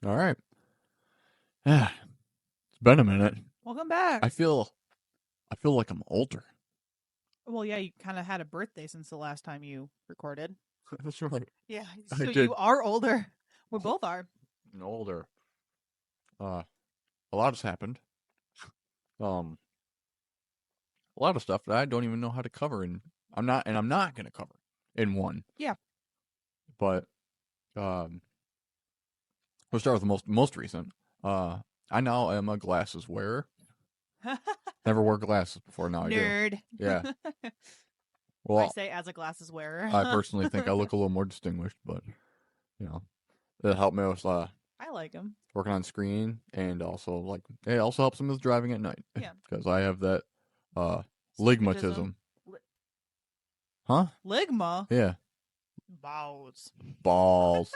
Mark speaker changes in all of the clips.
Speaker 1: All right. Yeah, it's been a minute.
Speaker 2: Welcome back.
Speaker 1: I feel like I'm older.
Speaker 2: Well, yeah, you kind of had a birthday since the last time you recorded.
Speaker 1: That's right.
Speaker 2: Yeah,
Speaker 1: I
Speaker 2: so
Speaker 1: did.
Speaker 2: you are older. We both are.
Speaker 1: Older. A lot has happened. A lot of stuff that I don't even know how to cover, and I'm not going to cover in one.
Speaker 2: Yeah.
Speaker 1: But we'll start with the most recent. I now am a glasses wearer. Never wore glasses before. Now
Speaker 2: Nerd.
Speaker 1: I do. Yeah.
Speaker 2: I
Speaker 1: Well,
Speaker 2: say as a glasses wearer.
Speaker 1: I personally think I look a little more distinguished, but it helped me with
Speaker 2: I like them.
Speaker 1: working on screen, and also it also helps me with driving at night.
Speaker 2: Yeah.
Speaker 1: Because I have that
Speaker 2: Stigmatism.
Speaker 1: ligmatism. Huh?
Speaker 2: Ligma?
Speaker 1: Yeah.
Speaker 2: Balls.
Speaker 1: Balls.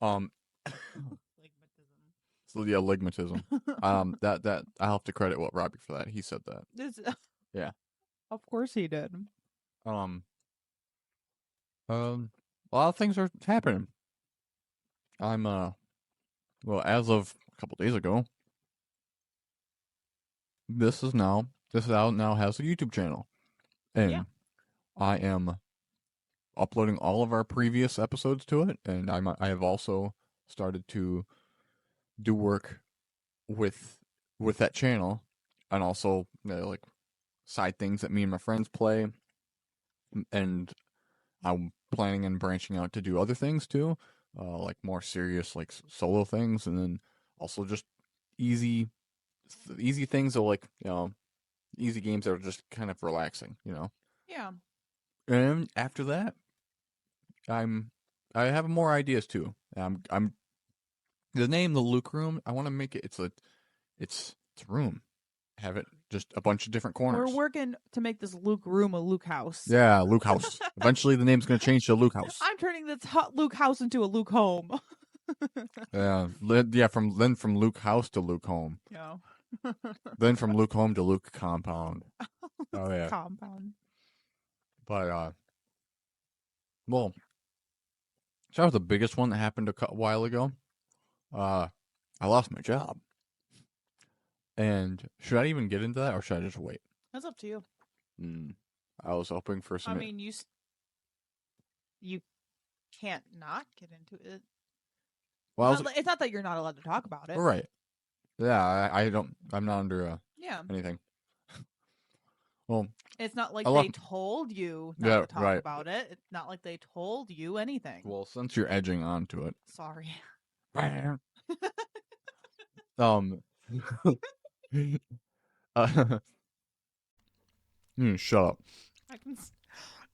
Speaker 2: Ligmatism.
Speaker 1: So yeah, ligmatism. That I have to credit Robbie for that. He said that. Yeah.
Speaker 2: Of course he did.
Speaker 1: A lot of things are happening. I'm well, as of a couple days ago, this now has a YouTube channel, and
Speaker 2: Yeah.
Speaker 1: I am uploading all of our previous episodes to it, and I have also started to do work with that channel, and also like side things that me and my friends play, and I'm planning on branching out to do other things too, like more serious like solo things, and then also just easy things that easy games that are just kind of relaxing,
Speaker 2: Yeah.
Speaker 1: And after that, I have more ideas too. I'm the name The Luke Room. I want to make it. It's a room. Have it just a bunch of different corners.
Speaker 2: We're working to make this Luke room a Luke house.
Speaker 1: Yeah, Luke House. Eventually, the name's gonna change to Luke House.
Speaker 2: I'm turning this Luke house into a Luke home.
Speaker 1: Yeah. From Luke House to Luke Home.
Speaker 2: Yeah.
Speaker 1: Then from Luke Home to Luke Compound. Oh yeah.
Speaker 2: Compound.
Speaker 1: But well, that was the biggest one that happened a while ago. I lost my job. And should I even get into that, or should I just wait?
Speaker 2: That's up to you.
Speaker 1: I was hoping for some.
Speaker 2: I mean, you can't not get into it.
Speaker 1: Well,
Speaker 2: it's not that you're not allowed to talk about it.
Speaker 1: Right. Yeah, I don't. I'm not under anything. Well,
Speaker 2: it's not like they told you not to talk about it. It's not like they told you anything.
Speaker 1: Well, since you're edging onto it,
Speaker 2: sorry.
Speaker 1: Shut up.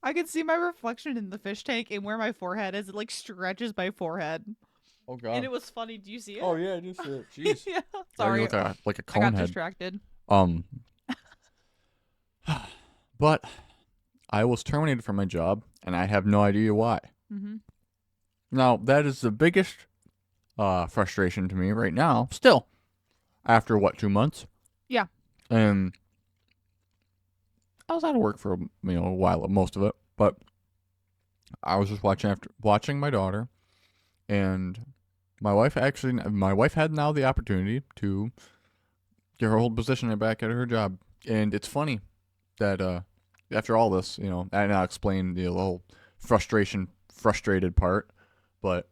Speaker 2: I can see my reflection in the fish tank and where my forehead is. It like stretches my forehead.
Speaker 1: Oh god!
Speaker 2: And it was funny. Do you see it?
Speaker 1: Oh yeah, I do see it. Jeez.
Speaker 2: Yeah. Sorry.
Speaker 1: You look like a cone
Speaker 2: I got
Speaker 1: head.
Speaker 2: Distracted.
Speaker 1: But I was terminated from my job, and I have no idea why.
Speaker 2: Mm-hmm.
Speaker 1: Now that is the biggest frustration to me right now. Still, after 2 months?
Speaker 2: Yeah.
Speaker 1: And I was out of work for a while, most of it, but I was just watching my daughter, and my wife had now the opportunity to get her old position back at her job, and it's funny that after all this, and I'll explain the whole frustrated part, but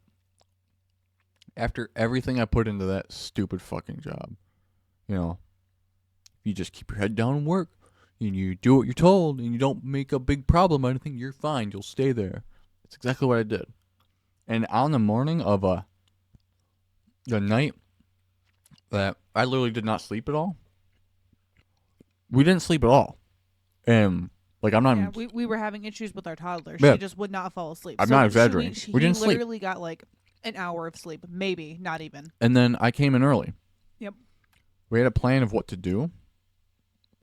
Speaker 1: after everything I put into that stupid fucking job, if you just keep your head down and work, and you do what you're told, and you don't make a big problem or anything, you're fine. You'll stay there. That's exactly what I did. And on the morning of the night that I literally did not sleep at all, we didn't sleep at all. And I'm not.
Speaker 2: Yeah, we were having issues with our toddler.
Speaker 1: Yeah.
Speaker 2: She just would not fall asleep.
Speaker 1: I'm not exaggerating. We didn't sleep.
Speaker 2: We literally got like an hour of sleep, maybe not even.
Speaker 1: And then I came in early.
Speaker 2: Yep.
Speaker 1: We had a plan of what to do,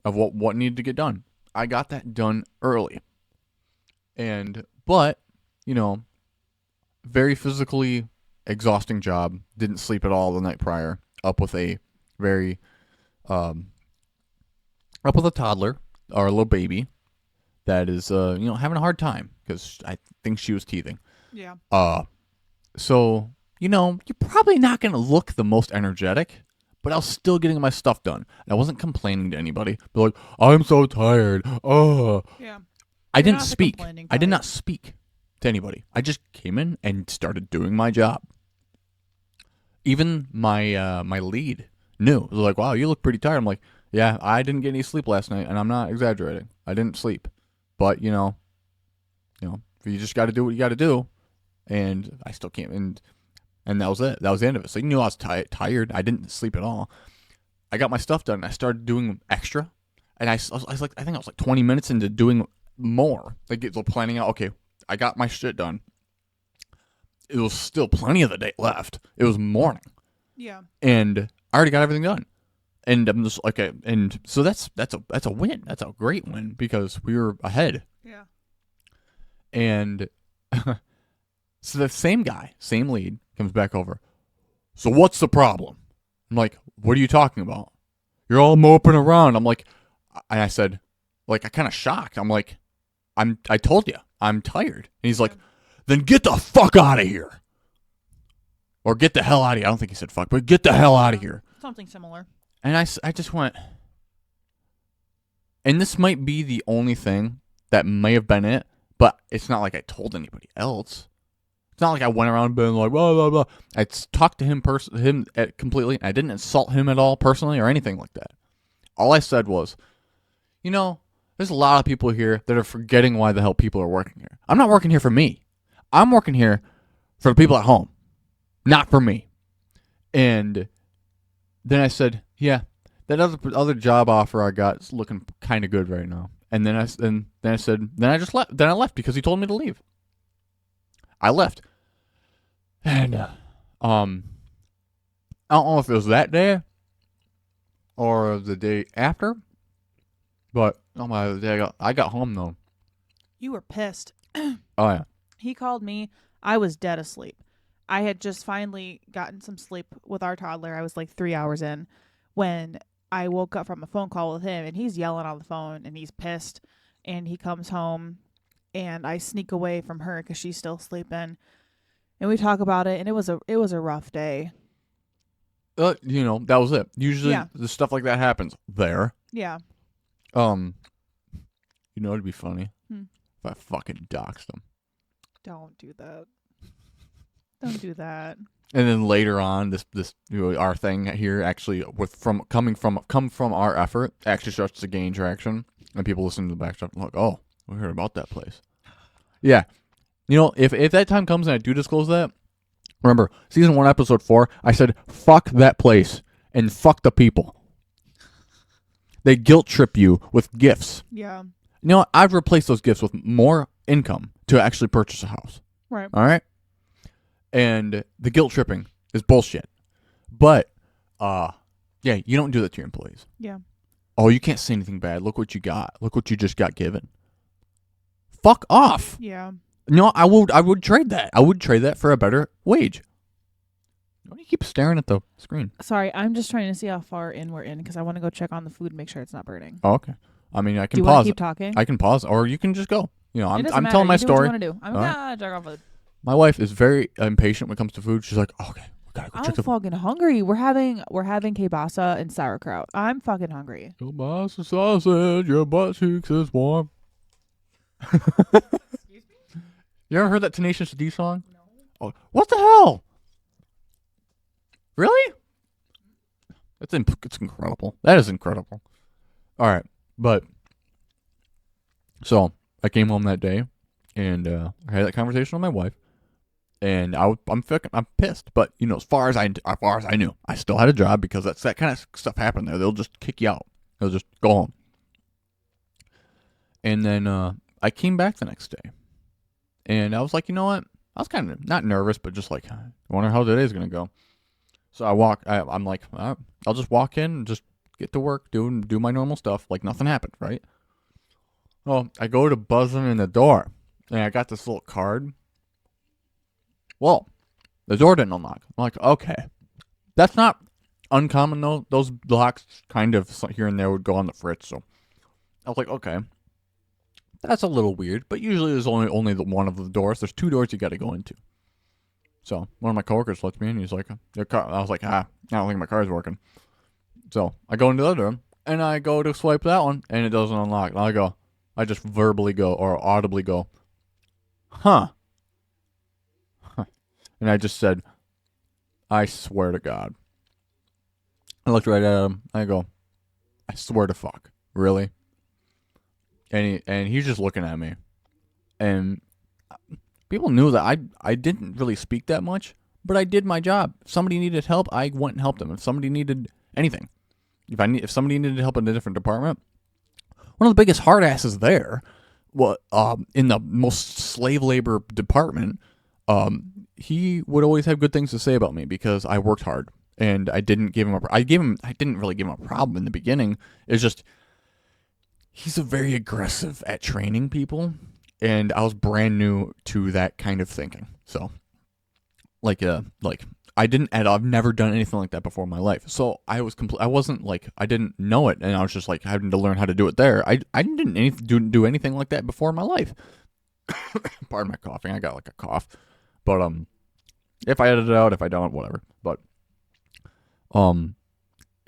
Speaker 1: of what needed to get done. I got that done early. But very physically exhausting job. Didn't sleep at all the night prior. Up with a toddler or a little baby that is having a hard time because I think she was teething.
Speaker 2: Yeah.
Speaker 1: So you're probably not going to look the most energetic, but I was still getting my stuff done. And I wasn't complaining to anybody. But like, I'm so tired. Oh,
Speaker 2: Yeah.
Speaker 1: I
Speaker 2: You're
Speaker 1: didn't
Speaker 2: not the
Speaker 1: speak.
Speaker 2: complaining
Speaker 1: I did
Speaker 2: type.
Speaker 1: not speak to anybody. I just came in and started doing my job. Even my lead knew. It was like, wow, you look pretty tired. I'm like, yeah, I didn't get any sleep last night, and I'm not exaggerating. I didn't sleep, but you just got to do what you got to do, and I still can't. And that was it. That was the end of it. So you knew I was tired. I didn't sleep at all. I got my stuff done. And I started doing extra, and I was like, I think I was like 20 minutes into doing more. Like planning out. Okay, I got my shit done. It was still plenty of the day left. It was morning,
Speaker 2: Yeah.
Speaker 1: and I already got everything done. And I'm just like, and so that's a win. That's a great win because we were ahead.
Speaker 2: Yeah.
Speaker 1: And so the same guy, same lead, comes back over. So what's the problem? I'm like, what are you talking about? You're all moping around. I'm like, and I said, like, I kind of shocked. I'm like, I told you, I'm tired. And he's like, then get the fuck out of here. Or get the hell out of here. I don't think he said fuck, but get the hell out of here.
Speaker 2: Something similar.
Speaker 1: And I just went, and this might be the only thing that may have been it, but it's not like I told anybody else. It's not like I went around being like, blah, blah, blah. I talked to him completely. I didn't insult him at all personally or anything like that. All I said was, there's a lot of people here that are forgetting why the hell people are working here. I'm not working here for me. I'm working here for the people at home, not for me. And then I said, yeah, that other job offer I got is looking kind of good right now. And then I said, then I just left. Then I left because he told me to leave. I left. And I don't know if it was that day or the day after, but the day I got home though.
Speaker 2: You were pissed.
Speaker 1: Oh yeah.
Speaker 2: He called me. I was dead asleep. I had just finally gotten some sleep with our toddler. I was like 3 hours in when I woke up from a phone call with him, and he's yelling on the phone, and he's pissed. And he comes home, and I sneak away from her because she's still sleeping. And we talk about it, and it was a rough day.
Speaker 1: That was it. Usually the stuff like that happens there.
Speaker 2: Yeah.
Speaker 1: It'd be funny if I fucking doxed him.
Speaker 2: Don't do that. Don't do that.
Speaker 1: And then later on, this our thing here actually come from our effort actually starts to gain traction, and people listen to the back stuff and like, oh, we heard about that place. Yeah, if that time comes and I do disclose that, remember season 1 episode 4, I said fuck that place and fuck the people. They guilt trip you with gifts.
Speaker 2: Yeah.
Speaker 1: I've replaced those gifts with more income to actually purchase a house.
Speaker 2: Right.
Speaker 1: All right. And the guilt tripping is bullshit. But, you don't do that to your employees.
Speaker 2: Yeah.
Speaker 1: Oh, you can't say anything bad. Look what you got. Look what you just got given. Fuck off.
Speaker 2: Yeah.
Speaker 1: No, I would trade that. I would trade that for a better wage. Why do you keep staring at the screen?
Speaker 2: Sorry, I'm just trying to see how far in we're in because I want to go check on the food and make sure it's not burning.
Speaker 1: Oh, okay. I mean, I can
Speaker 2: Do you
Speaker 1: pause.
Speaker 2: Want to keep talking?
Speaker 1: I can pause, or you can just go. I'm
Speaker 2: matter.
Speaker 1: telling my
Speaker 2: You
Speaker 1: story.
Speaker 2: Do what you want to do. I'm gonna check on food.
Speaker 1: My wife is very impatient when it comes to food. She's like, okay, we gotta go
Speaker 2: I'm
Speaker 1: check the food.
Speaker 2: fucking hungry. We're having kielbasa and sauerkraut. I'm fucking hungry.
Speaker 1: Kielbasa sausage, your butt cheeks is warm.
Speaker 2: Excuse me?
Speaker 1: You ever heard that Tenacious D song? No. Oh, what the hell? Really? It's incredible. That is incredible. All right, but so I came home that day, and I had that conversation with my wife, and I'm pissed. But as far as I knew, I still had a job because that kind of stuff happened there. They'll just kick you out. They'll just go home. And then I came back the next day, and I was like, you know what? I was kind of not nervous, but just like, I wonder how today's gonna go. So I'm like, I'll just walk in and just get to work, do my normal stuff, like nothing happened, right? Well, I go to buzzing in the door, and I got this little card. Well, the door didn't unlock. I'm like, okay. That's not uncommon, though. Those locks kind of here and there would go on the fritz, so I was like, okay. That's a little weird, but usually there's only one of the doors. There's 2 doors you got to go into. So one of my coworkers lets me in. He's like, "Your car." I was like, I don't think my car's working. So I go into the other room and I go to swipe that one and it doesn't unlock. And I just verbally go or audibly go, huh? And I just said, I swear to God. I looked right at him. I go, I swear to fuck, really? And he's just looking at me. And people knew that I didn't really speak that much, but I did my job. If somebody needed help, I went and helped them. If somebody needed anything, if somebody needed help in a different department, one of the biggest hard asses there, in the most slave labor department, he would always have good things to say about me because I worked hard and I didn't I didn't really give him a problem in the beginning. It's just he's very aggressive at training people, and I was brand new to that kind of thinking. So, I've never done anything like that before in my life. So I wasn't like, I didn't know it, and I was just like having to learn how to do it there. I didn't do anything like that before in my life. Pardon my coughing. I got like a cough, but if I edit it out, if I don't, whatever. But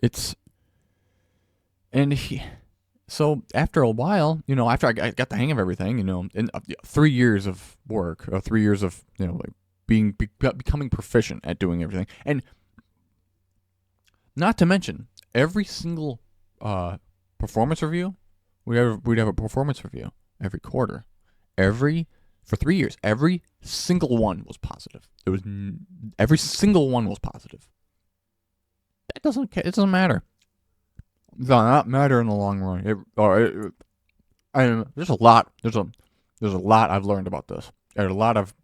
Speaker 1: it's and he. So after a while, after I got the hang of everything, in 3 years of work, or 3 years of like becoming proficient at doing everything, and not to mention every single performance review, we'd have a performance review every quarter, for 3 years, every single one was positive. Every single one was positive. It doesn't matter. It does not matter in the long run. There's a lot. There's a lot I've learned about this. There's a lot of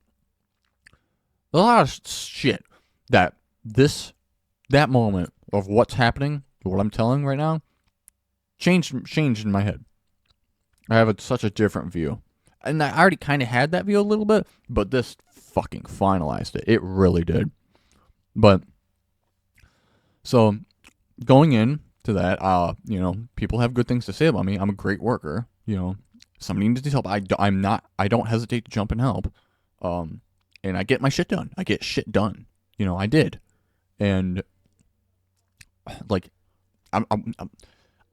Speaker 1: shit that moment of what's happening, what I'm telling right now, changed in my head. I have such a different view, and I already kind of had that view a little bit, but this fucking finalized it. It really did. But so going in to that, people have good things to say about me. I'm a great worker. Somebody needs help. I don't hesitate to jump and help. And I get my shit done. I get shit done. I did. And like,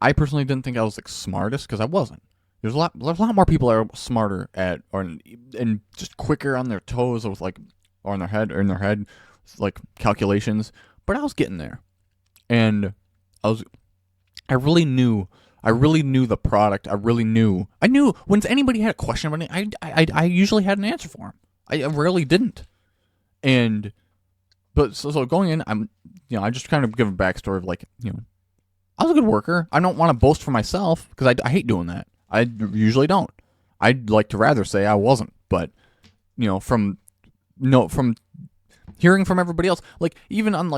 Speaker 1: I personally didn't think I was like smartest, because I wasn't. There's a lot more people that are smarter and just quicker on their toes with or in their head, like calculations. But I was getting there, and I really knew the product. I knew when anybody had a question about it, I usually had an answer for them. I rarely didn't. But going in, I just kind of give a backstory of I was a good worker. I don't want to boast for myself, because I hate doing that. I usually don't. I'd like to rather say I wasn't, but from hearing from everybody else, even on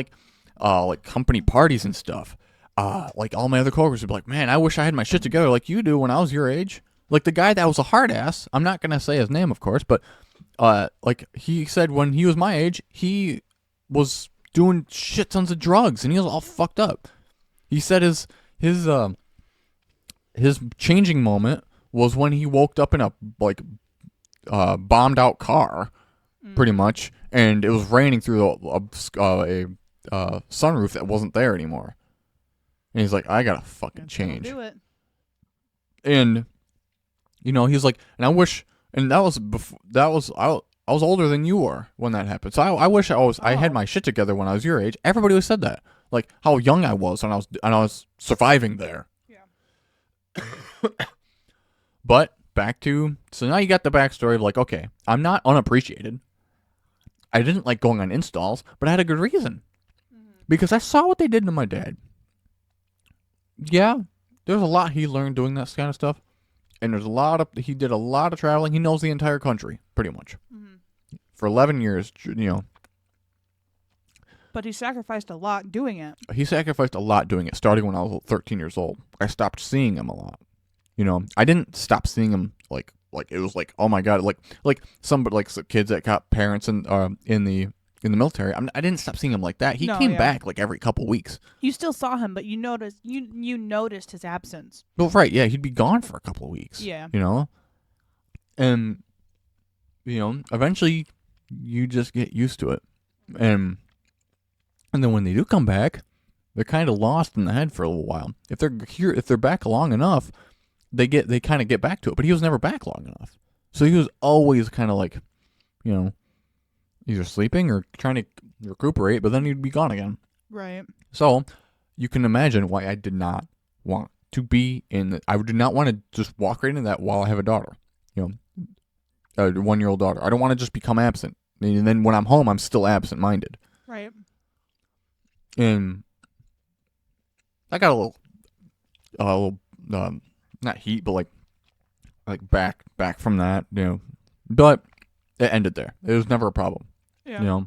Speaker 1: company parties and stuff, all my other coworkers would be like, man, I wish I had my shit together like you do when I was your age. Like the guy that was a hard ass, I'm not gonna say his name, of course, but he said when he was my age, he was doing shit tons of drugs and he was all fucked up. He said his changing moment was when he woke up in a bombed out car, pretty much, and it was raining through a sunroof that wasn't there anymore. And he's like, I gotta fucking change.
Speaker 2: Do it.
Speaker 1: And he's like, and I wish, and that was before, I was older than you were when that happened. So I wish I had my shit together when I was your age. Everybody always said that, like how young I was when I was surviving there. Yeah. But so now you got the backstory of okay, I'm not unappreciated. I didn't like going on installs, but I had a good reason, because I saw what they did to my dad. Yeah, there's a lot he learned doing that kind of stuff, and he did a lot of traveling. He knows the entire country pretty much for 11 years.
Speaker 2: But he sacrificed a lot doing it.
Speaker 1: He sacrificed a lot doing it, starting when I was 13 years old. I stopped seeing him a lot. I didn't stop seeing him like it was like, oh my god, like some kids that got parents in the military. I didn't stop seeing him like that. He came back every couple weeks.
Speaker 2: You still saw him, but you noticed his absence.
Speaker 1: Well, right, yeah, he'd be gone for a couple of weeks.
Speaker 2: Yeah.
Speaker 1: And eventually you just get used to it. and then when they do come back, they're kind of lost in the head for a little while. If they're back long enough, they kind of get back to it. But he was never back long enough, so he was always kind of like, either sleeping or trying to recuperate. But then he'd be gone again.
Speaker 2: Right.
Speaker 1: So you can imagine why I did not want to be in. I did not want to just walk right into that while I have a daughter, a 1-year-old daughter. I don't want to just become absent, and then when I'm home, I'm still absent-minded.
Speaker 2: Right.
Speaker 1: And I got a little, not heat, but like back from that, But it ended there. It was never a problem.
Speaker 2: Yeah.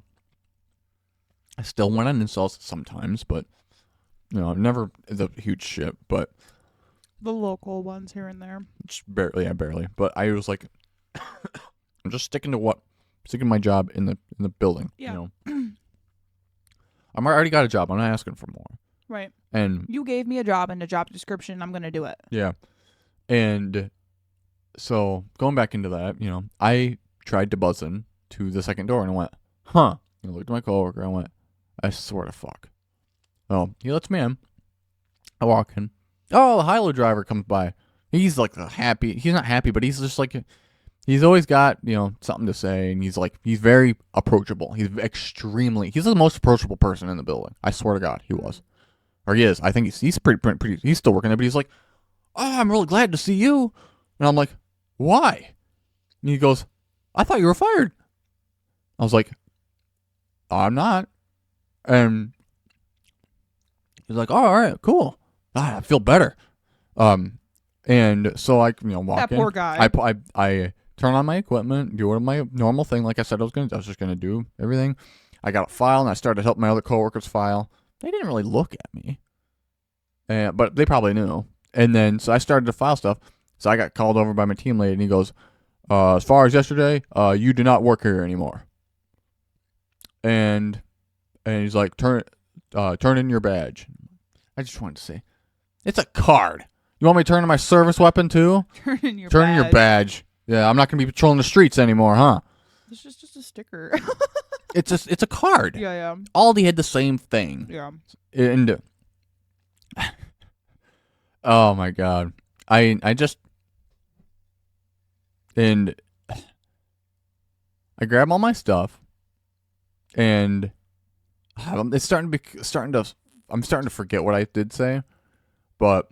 Speaker 1: I still went on installs sometimes, but never the huge shit. But
Speaker 2: The local ones here and there.
Speaker 1: just barely. But I was like, I'm just sticking to my job in the building.
Speaker 2: Yeah.
Speaker 1: I'm already got a job. I'm not asking for more.
Speaker 2: Right.
Speaker 1: And
Speaker 2: You gave me a job and a job description. I'm going to do it.
Speaker 1: yeah, and so going back into that, I tried to buzz in to the second door and I went, huh? I looked at my coworker and I went, I swear to fuck. Oh, he lets me in. I walk in. Oh, the high-low driver comes by. He's like he's not happy, but he's just like, he's always got, something to say, and he's very approachable. He's the most approachable person in the building. I swear to God, he was. Or he is. I think he's pretty, he's still working there, but he's like, oh, I'm really glad to see you. And I'm like, why? And he goes, I thought you were fired. I was like, I'm not. And he's like, oh, all right, cool. I feel better. And so I, walk
Speaker 2: That
Speaker 1: in.
Speaker 2: poor guy.
Speaker 1: I turn on my equipment, do my normal thing, like I said I was just gonna do everything. I got a file, and I started to help my other coworkers file. They didn't really look at me, but they probably knew. And then so I started to file stuff. So I got called over by my team lead, and he goes, as far as yesterday, you do not work here anymore. And he's like, turn in your badge. I just wanted to say, it's a card. You want me to turn in my service weapon too?
Speaker 2: Turn in your
Speaker 1: badge. Yeah, I'm not gonna be patrolling the streets anymore, huh?
Speaker 2: It's just a sticker.
Speaker 1: It's a card.
Speaker 2: Yeah.
Speaker 1: Aldi had the same thing.
Speaker 2: Yeah.
Speaker 1: And oh my God, I just and I grab all my stuff, and I'm starting to forget what I did say, but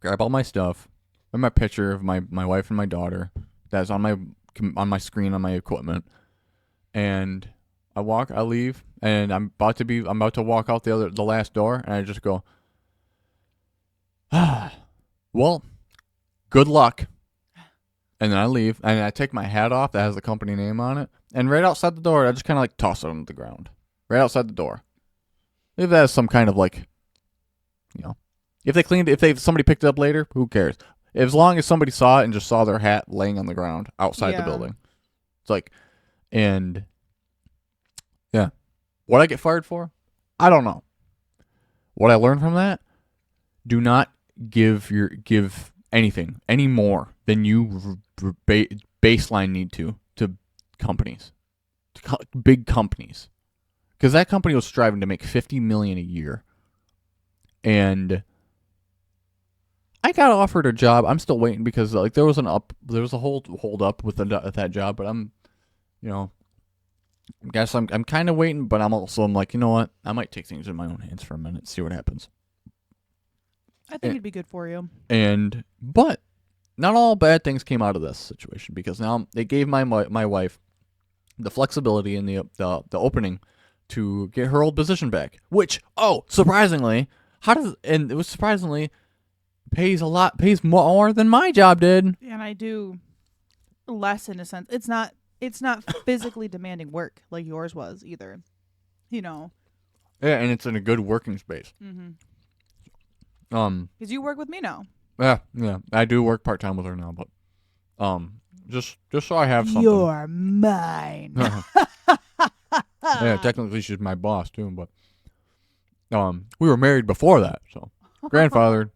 Speaker 1: grab all my stuff and my picture of my wife and my daughter that's on my screen on my equipment, and I leave, and I'm about to walk out the last door, and I just go, well, good luck. And then I leave, and I take my hat off that has the company name on it, and right outside the door, I just kind of like toss it on the ground. Right outside the door. If that has some kind of like, if somebody picked it up later, who cares? As long as somebody saw it and just saw their hat laying on the ground outside the building. It's like, and yeah. What I get fired for? I don't know. What I learned from that? Do not give anything any more than you baseline need to companies, big companies, because that company was striving to make $50 million a year, and I got offered a job. I'm still waiting because like there was a hold up with that job, but I'm, I guess I'm kind of waiting, but I'm like, you know what? I might take things in my own hands for a minute, see what happens.
Speaker 2: I think it'd be good for you.
Speaker 1: But not all bad things came out of this situation, because now they gave my wife the flexibility and the opening to get her old position back, which surprisingly it was surprisingly pays more than my job did.
Speaker 2: And I do less in a sense. It's not physically demanding work like yours was either.
Speaker 1: Yeah, and it's in a good working space.
Speaker 2: Mm-hmm. Because you work with me now.
Speaker 1: Yeah, I do work part-time with her now, but just so I have something.
Speaker 2: You're mine.
Speaker 1: Yeah, technically she's my boss too, but we were married before that, so grandfathered.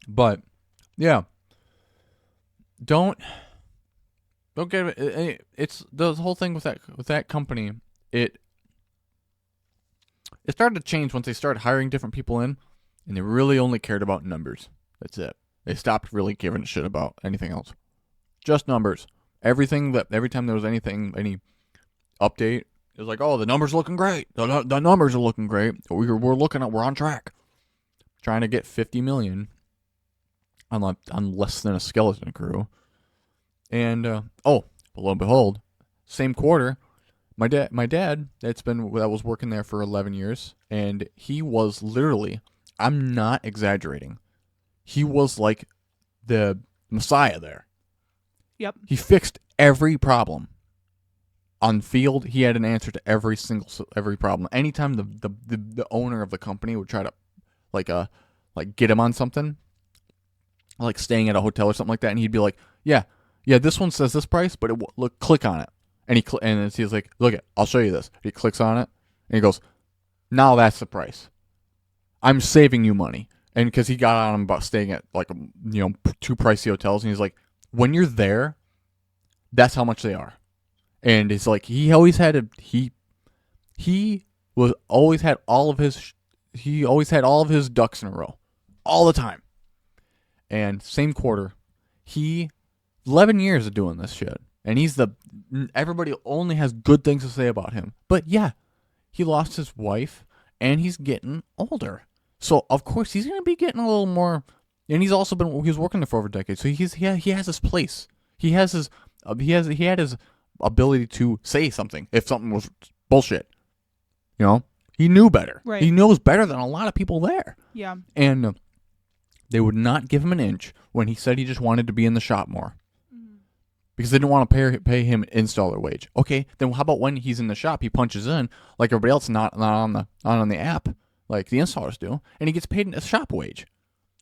Speaker 1: But yeah, don't Don't get it. It's the whole thing with that company. It started to change once they started hiring different people in, and they really only cared about numbers. That's it. They stopped really giving a shit about anything else. Just numbers. Every time there was any update, it was like, oh, the numbers looking great. The numbers are looking great. We're on track. Trying to get 50 million on less than a skeleton crew. And lo and behold, same quarter, my dad that was working there for 11 years, and he was literally, I'm not exaggerating, he was like the messiah there.
Speaker 2: Yep.
Speaker 1: He fixed every problem. On field, he had an answer to every problem. Anytime the owner of the company would try to get him on something, like staying at a hotel or something like that, and he'd be like, yeah, this one says this price, but look, click on it. And he's like, look it, I'll show you this. He clicks on it, and he goes, now that's the price. I'm saving you money. And because he got on him about staying at too pricey hotels, and he's like, when you're there, that's how much they are. And it's like he always had all of his ducks in a row, all the time. And same quarter, 11 years of doing this shit, and everybody only has good things to say about him. But yeah, he lost his wife, and he's getting older, so of course he's gonna be getting a little more. And he was working there for over a decade, so he has his place. He had his ability to say something if something was bullshit. He knew better.
Speaker 2: Right.
Speaker 1: He knows better than a lot of people there.
Speaker 2: Yeah.
Speaker 1: And they would not give him an inch when he said he just wanted to be in the shop more. Because they didn't want to pay him an installer wage. Okay, then how about when he's in the shop, he punches in like everybody else, not on the app like the installers do, and he gets paid a shop wage.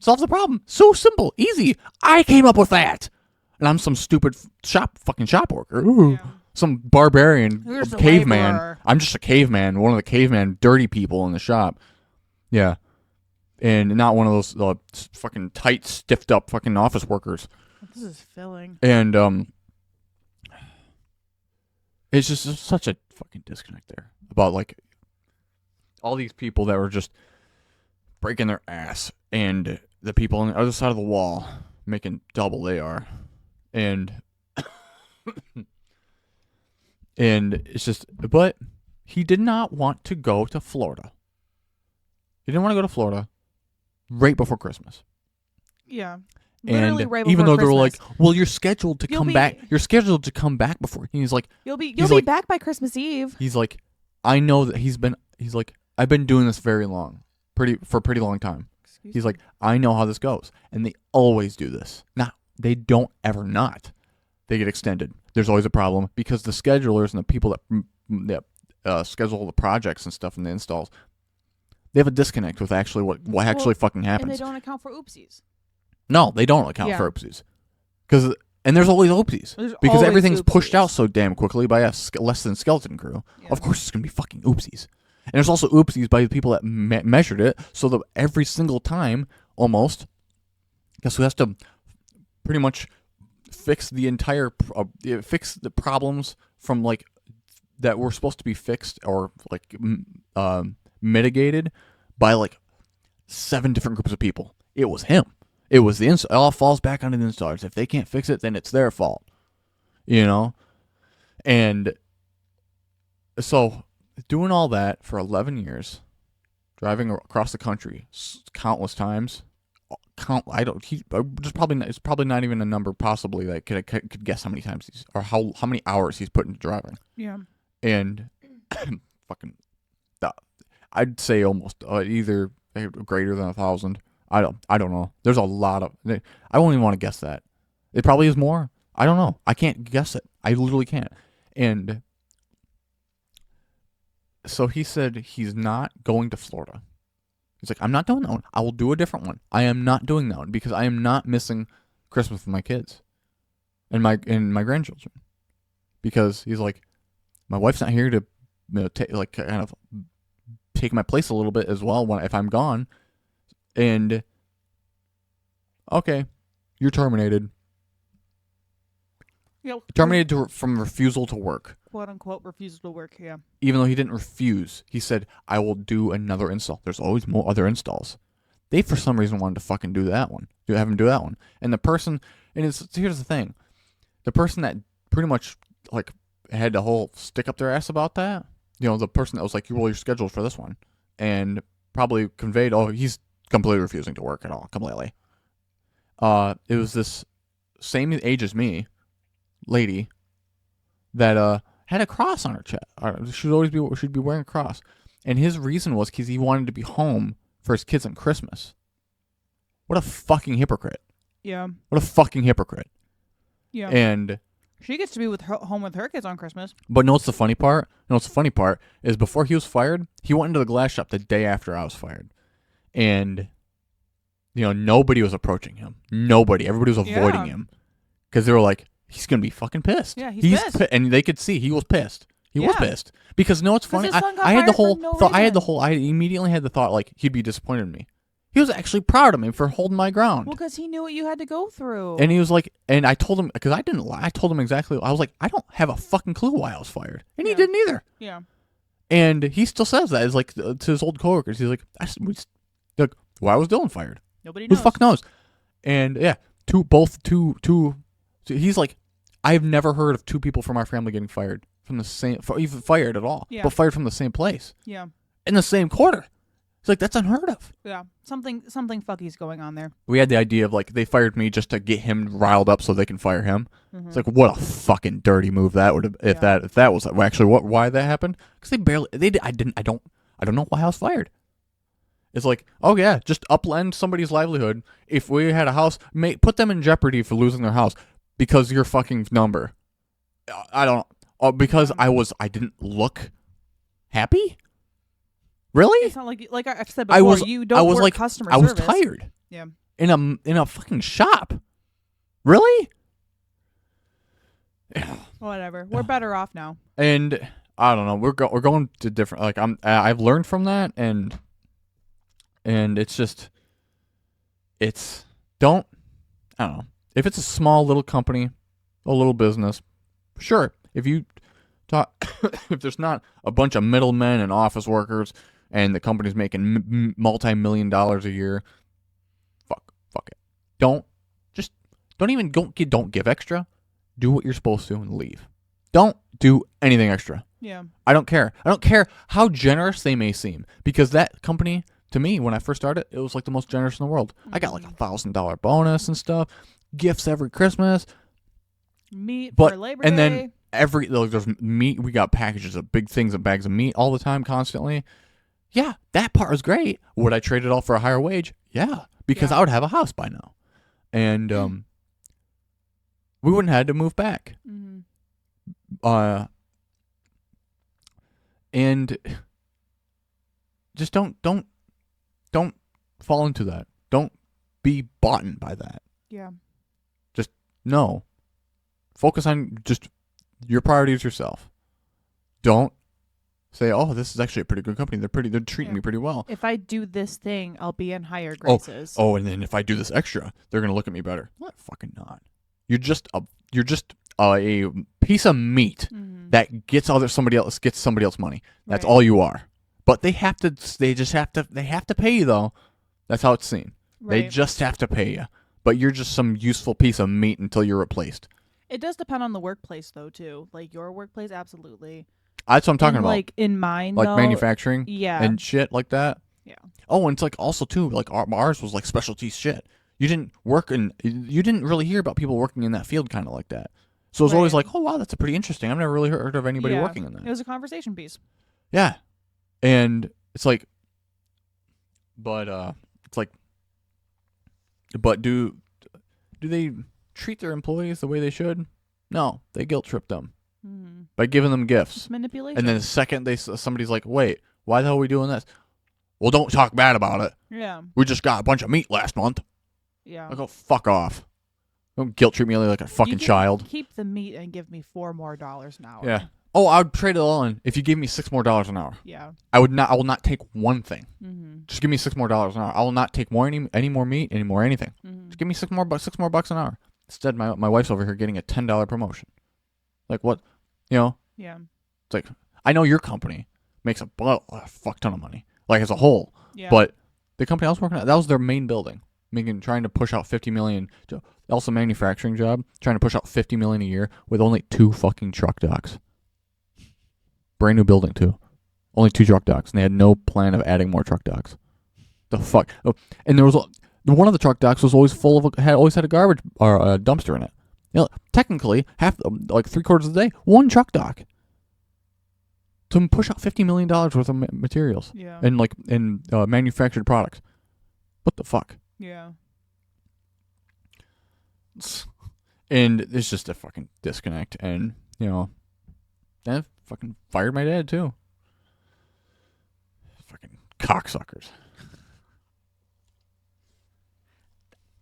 Speaker 1: Solves the problem. So simple, easy. I came up with that, and I'm some stupid shop worker. Ooh. Yeah. Some barbarian caveman.
Speaker 2: Laborer.
Speaker 1: I'm just a caveman, one of the caveman dirty people in the shop. Yeah, and not one of those fucking tight, stiffed up fucking office workers.
Speaker 2: This is filling.
Speaker 1: And it's just such a fucking disconnect there about like all these people that were just breaking their ass, and the people on the other side of the wall making double they are, and and it's just. But he did not want to go to Florida. He didn't want to go to Florida right before Christmas.
Speaker 2: Yeah.
Speaker 1: Literally
Speaker 2: right before
Speaker 1: even though
Speaker 2: Christmas.
Speaker 1: they were like, well, you're scheduled to come back. You're scheduled to come back before. And he's like,
Speaker 2: you'll be back by Christmas Eve.
Speaker 1: He's like, I know that he's like, I've been doing this for a pretty long time. He's like, I know how this goes. And they always do this. They don't ever not. They get extended. There's always a problem because the schedulers and the people that schedule the projects and stuff and the installs, they have a disconnect with actually what actually fucking happens.
Speaker 2: And they don't account for oopsies.
Speaker 1: No, they don't account for oopsies. And there's always oopsies. Because everything's pushed out so damn quickly by a less than skeleton crew. Yeah. Of course it's going to be fucking oopsies. And there's also oopsies by the people that measured it, so that every single time, almost, guess who has to pretty much fix the entire, fix the problems from like, that were supposed to be fixed or like mitigated by like 7 different groups of people. It was him. It was the it all falls back onto the installers. If they can't fix it, then it's their fault. And so doing all that for 11 years, driving across the country countless times. It's probably not even a number possibly that could guess how many times how many hours he's put into driving.
Speaker 2: Yeah.
Speaker 1: And fucking, I'd say almost either greater than 1,000. I don't know. There's a lot of. I won't even want to guess that. It probably is more. I don't know. I can't guess it. I literally can't. And so he said he's not going to Florida. He's like, I'm not doing that one. I will do a different one. I am not doing that one because I am not missing Christmas with my kids and my grandchildren. Because he's like, my wife's not here to kind of take my place a little bit as well if I'm gone. And okay, you're terminated.
Speaker 2: Yep.
Speaker 1: Terminated from refusal to work.
Speaker 2: Quote unquote refusal to work. Yeah.
Speaker 1: Even though he didn't refuse, he said, "I will do another install." There's always more other installs. They for some reason wanted to fucking do that one. Have him do that one. And the person, and here's the thing, the person that pretty much like had the whole stick up their ass about that. The person that was like, "Well, you're scheduled for this one," and probably conveyed, "Oh, he's completely refusing to work at all, completely." It was this same age as me lady that had a cross on her chest. She'd be wearing a cross, and his reason was because he wanted to be home for his kids on Christmas. What a fucking hypocrite!
Speaker 2: Yeah.
Speaker 1: What a fucking hypocrite!
Speaker 2: Yeah.
Speaker 1: And
Speaker 2: she gets to be home with her kids on Christmas.
Speaker 1: but know what's the funny part? The funny part is before he was fired, he went into the glass shop the day after I was fired, and nobody was approaching him. Nobody. Everybody was avoiding him because they were like, he's gonna be fucking pissed.
Speaker 2: Yeah, he's pissed.
Speaker 1: And they could see he was pissed. He was pissed because what's funny?
Speaker 2: His son got
Speaker 1: I had the
Speaker 2: fired
Speaker 1: whole
Speaker 2: for no
Speaker 1: thought.
Speaker 2: reason.
Speaker 1: I immediately had the thought like he'd be disappointed in me. He was actually proud of me for holding my ground.
Speaker 2: Well, because he knew what you had to go through.
Speaker 1: And he was like, and I told him, because I didn't lie. I told him exactly. I was like, I don't have a fucking clue why I was fired, and he didn't either.
Speaker 2: Yeah.
Speaker 1: And he still says that. It's like to his old coworkers. He's like, like, why was Dylan fired?
Speaker 2: Nobody
Speaker 1: Who
Speaker 2: knows.
Speaker 1: the fuck knows? And yeah, he's like, I've never heard of two people from our family getting fired from the same, even fired at all, but fired from the same place.
Speaker 2: Yeah.
Speaker 1: In the same quarter. It's like, that's unheard of.
Speaker 2: Yeah. Something fucky's going on there.
Speaker 1: We had the idea of like, they fired me just to get him riled up so they can fire him. Mm-hmm. It's like, what a fucking dirty move that would have, if that was actually why that happened. Because I don't know why I was fired. It's like, oh yeah, just upend somebody's livelihood. If we had a house, put them in jeopardy for losing their house because your fucking number. I don't, because I didn't look happy. Really?
Speaker 2: It's not like I've said before. You don't work like, customer service.
Speaker 1: I was tired.
Speaker 2: Yeah.
Speaker 1: In a fucking shop. Really?
Speaker 2: Whatever. We're better off now.
Speaker 1: And I don't know. We're going to different. Like I've learned from that, and it's just I don't know. If it's a small little company, a little business, sure. If you talk, if there's not a bunch of middlemen and office workers, and the company's making multi-million dollars a year, fuck it. Don't give extra. Do what you're supposed to and leave. Don't do anything extra.
Speaker 2: Yeah.
Speaker 1: I don't care. I don't care how generous they may seem, because that company, to me, when I first started, it was like the most generous in the world. I got like $1,000 bonus and stuff, gifts every Christmas,
Speaker 2: meat for Labor Day,
Speaker 1: and then there's meat. We got packages of big things and bags of meat all the time, constantly. Yeah, that part was great. Would I trade it all for a higher wage? Yeah, because I would have a house by now, and we wouldn't have had to move back. Mm-hmm. And just don't fall into that. Don't be bought by that.
Speaker 2: Yeah.
Speaker 1: Just no. Focus on just your priorities yourself. Don't say, "Oh, this is actually a pretty good company. They're treating me pretty well.
Speaker 2: If I do this thing, I'll be in higher graces."
Speaker 1: Oh, and then if I do this extra, they're gonna look at me better. What? Fucking not. You're just a piece of meat that gets somebody else money. That's all you are. But they have to pay you though. That's how it's seen. Right. They just have to pay you. But you're just some useful piece of meat until you're replaced.
Speaker 2: It does depend on the workplace though too. Like your workplace, absolutely.
Speaker 1: That's what I'm talking about.
Speaker 2: Like in mine,
Speaker 1: like
Speaker 2: though,
Speaker 1: manufacturing,
Speaker 2: and
Speaker 1: shit like that.
Speaker 2: Yeah.
Speaker 1: Oh, and it's like also too, like ours was like specialty shit. You didn't really hear about people working in that field kind of like that. So it was always like, oh wow, that's pretty interesting. I've never really heard of anybody working in that.
Speaker 2: It was a conversation piece.
Speaker 1: Yeah, and it's like, but do they treat their employees the way they should? No, they guilt trip them. By giving them gifts.
Speaker 2: It's manipulation.
Speaker 1: And then the second somebody's like, wait, why the hell are we doing this? Well, don't talk bad about it.
Speaker 2: Yeah.
Speaker 1: We just got a bunch of meat last month.
Speaker 2: Yeah.
Speaker 1: I go, fuck off. Don't guilt trip me like a fucking child.
Speaker 2: Keep the meat and give me $4 more an hour.
Speaker 1: Yeah. Oh, I would trade it all in if you gave me $6 more an hour.
Speaker 2: Yeah.
Speaker 1: I will not take one thing. Just give me $6 more an hour. I will not take any more meat, any more anything. Just give me $6 more an hour. Instead, my wife's over here getting a $10 promotion. Like what? You know,
Speaker 2: Yeah.
Speaker 1: it's like I know your company makes a fuck ton of money, like as a whole.
Speaker 2: Yeah.
Speaker 1: But the company I was working at, that was their main building, trying to push out 50 million. Also, manufacturing job, trying to push out 50 million a year with only 2 fucking truck docks. Brand new building too, only 2 truck docks, and they had no plan of adding more truck docks. The fuck! Oh, and there was one of the truck docks was always full of always had a garbage or a dumpster in it. You know, technically, like 3/4 of the day, one truck dock to push out $50 million worth of materials
Speaker 2: Yeah.
Speaker 1: and manufactured products. What the fuck?
Speaker 2: Yeah.
Speaker 1: And it's just a fucking disconnect. And that fucking fired my dad too. Fucking cocksuckers.